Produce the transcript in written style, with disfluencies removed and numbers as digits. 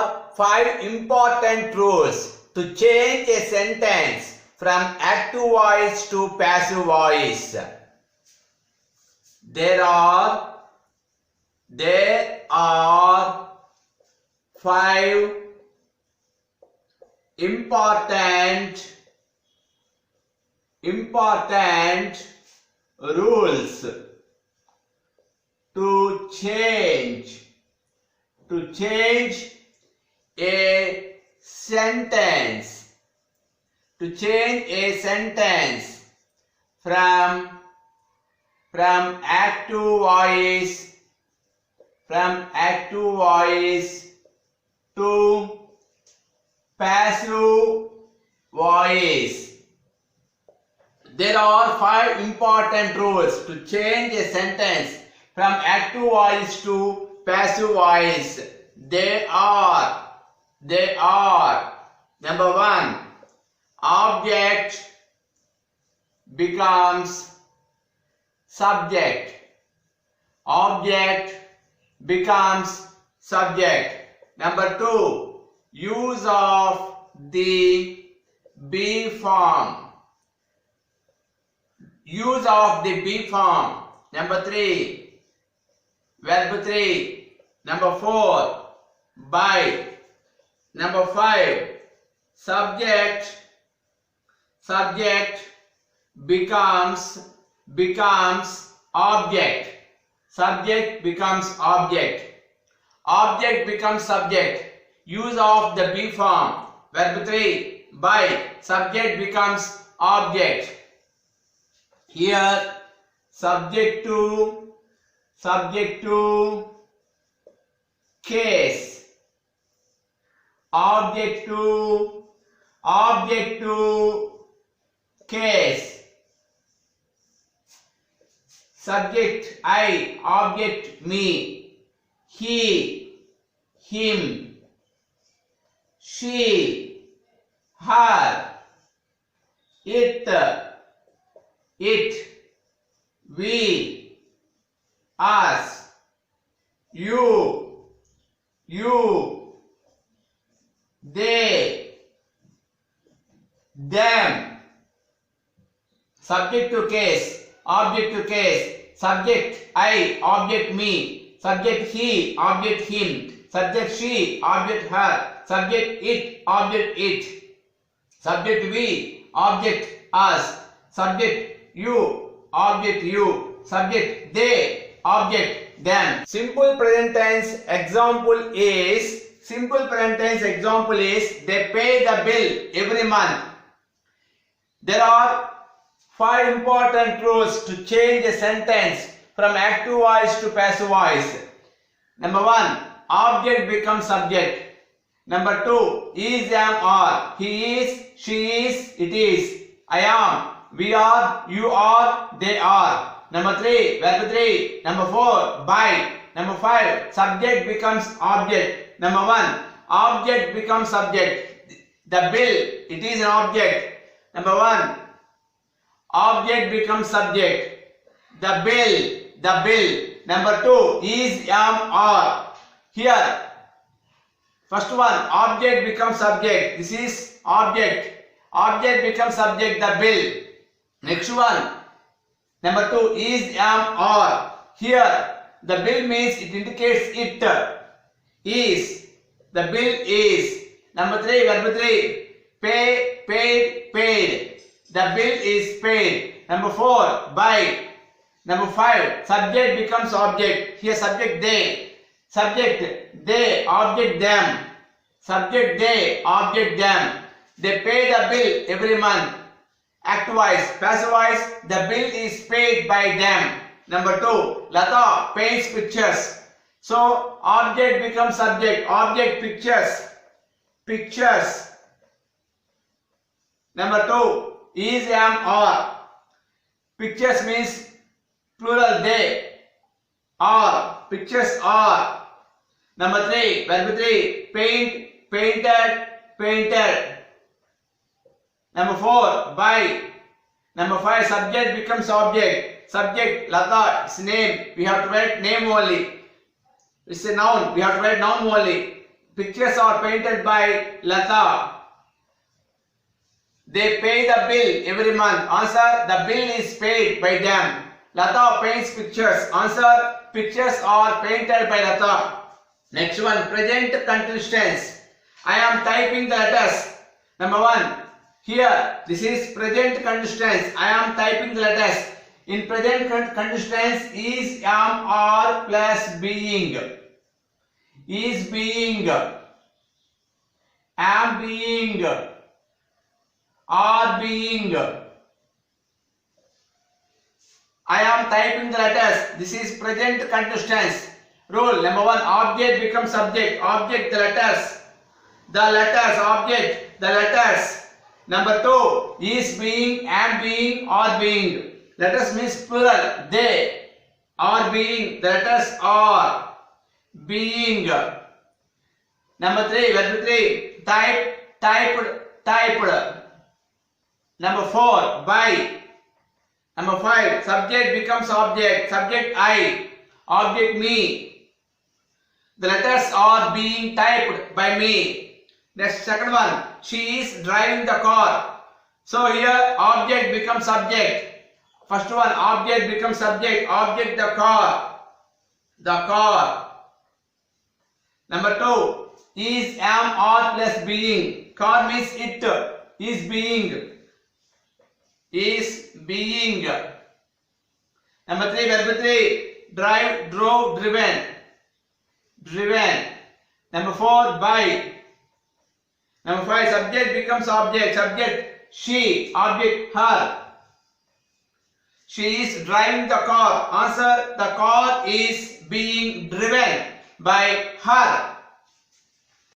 are 5 important rules to change a sentence from active voice to passive voice. There are 5 important rules to change a sentence from active voice to passive voice. There are 5 important rules to change a sentence from active voice to passive voice. They are number 1, object becomes subject. Number 2, use of the be form. Number 3, verb 3. Number 4, by. Number 5, subject becomes object. Object becomes subject. Use of the be form. Verb 3, by. Subject becomes object. Here subject to case. Object to case. Subject I, object me. He, him. She, her. It, we, us. You, they, them. Subject to case, object to case. Subject I, object me. Subject he, object him. Subject she, object her. Subject it, object it. Subject we, object us. Subject you, object you. Subject they, object them. Simple present tense example is they pay the bill every month. There are 5 important rules to change a sentence from active voice to passive voice. Number 1, object becomes subject. Number 2, is, am, are. He is, she is, it is. I am, we are, you are, they are. Number 3, verb 3. Number 4, by. Number 5, subject becomes object. Number 1, object becomes subject. The bill, it is an object. Number 1, object becomes subject. The bill. Number 2, is, am, are. Here, first one, object becomes subject. This is object. Object becomes subject, the bill. Next one, number 2, is, am, are. Here, the bill means it indicates it. Is. The bill is. Number 3, verb 3. Pay, paid, paid. The bill is paid. Number 4, by. Number 5, subject becomes object. Here subject they. Subject they, object them. Subject they, object them. They pay the bill every month. Active voice, passive voice, the bill is paid by them. Number 2, Lata paints pictures. So object becomes subject. Object pictures. Number 2, is, am, are. Pictures means plural they. Are. Pictures are. Number 3, verb 3. Paint, painted. Number 4, by. Number 5, subject becomes object. Subject, Lata, it's name. We have to write name only. It's a noun. We have to write noun only. pictures are painted by Lata. They pay the bill every month. Answer, the bill is paid by them. Lata paints pictures. Answer, pictures are painted by Lata. Next one, present continuous tense. I am typing the letters. Number 1, here this is present continuous tense. I am typing the letters. In present continuous tense, is, am, are plus being. Is being, am being, are being. I am typing the letters. This is present continuous tense. Rule number 1, object becomes subject. Object, the letters. The letters, object, the letters. Number 2, is being, am being, are being. Letters means plural. They are being. The letters are being. Number 3, verb 3, type, typed, typed. Number 4, by. Number 5, subject becomes object. Subject I, object me. The letters are being typed by me. Next, second one, she is driving the car. So here object becomes subject. First one, object becomes subject. Object, the car. The car. Number 2, is, am, are plus being. Car means it. Is being. Is being. Number 3, verb 3, drive, drove, driven. Driven. Number 4, by. Number 5, subject becomes object. Subject she, object her. She is driving the car. Answer, the car is being driven by her.